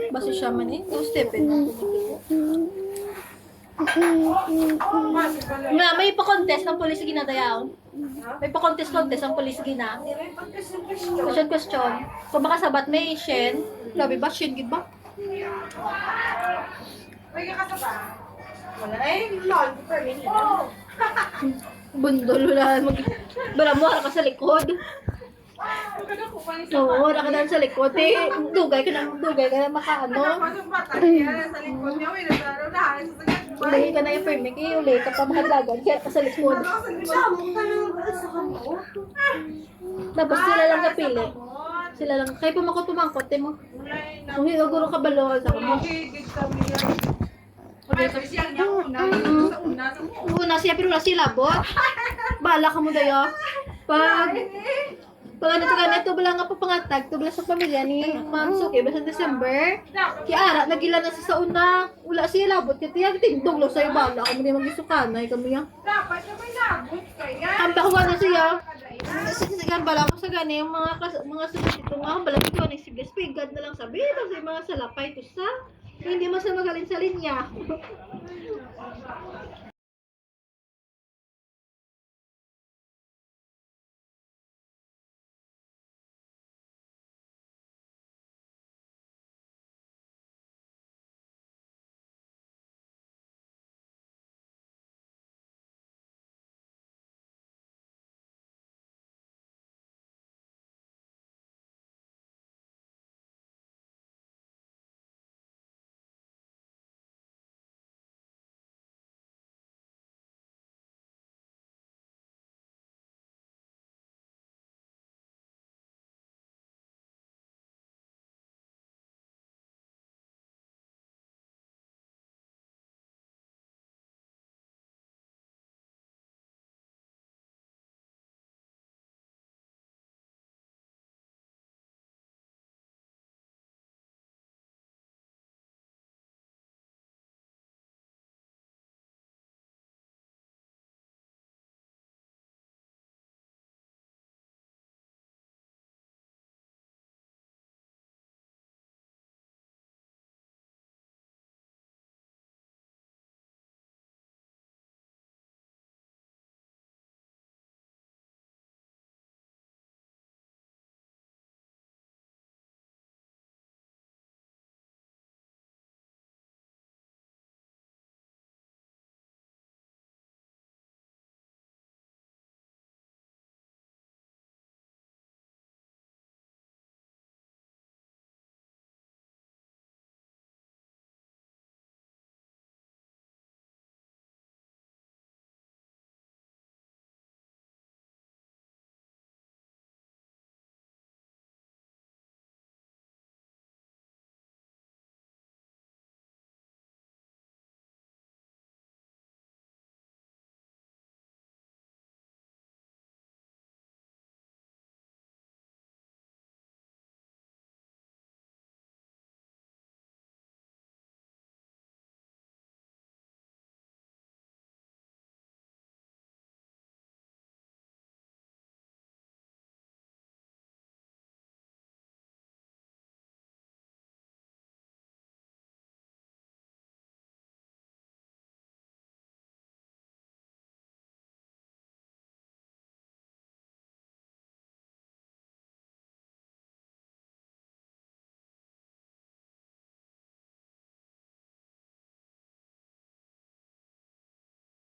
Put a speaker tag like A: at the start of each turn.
A: Basta siya man eh. Two stepin mo. Nga, may pa-contest ng polis ginadayaw. May pa-contest ang polis gina. Question. Kung baka sabat may Shen. Labi ba? Shen gid ba?
B: May kakasaba? Wala eh. Lord, per minute.
A: Bundol wala. Bala mo, ka sa likod. Oo, nakadaan sa likod. Eh, dugay ka na makaano. Uli ka na yung permit. Eh, uli ka pa makadlagan. Kaya ka sa likod. Tapos sila lang napili. Sila lang. Kaya pumangkot eh mo. Kung hinuguro ka balol sa mo. Una siya, pero wala siya labot. Bahala ka mo dayo. Pag ano to ganito, wala nga papangatag. Ito wala sa pamilya ni Ma'am Suki. Basta December. Kaya ara, nagila na sa una. Wala siya labot. Kaya tiyak tindog lo sa'yo bala. Kami di magisukanay. Kami yan.
B: Dapat na may labot kaya.
A: Ang pakuha na siya. Sigan bala ko sa gani. Yung mga sulit ito nga. Bala ito ang siglas-pigad na lang sabi. Kasi yung mga salapay ito sa. Hindi man sa magaling sa linya.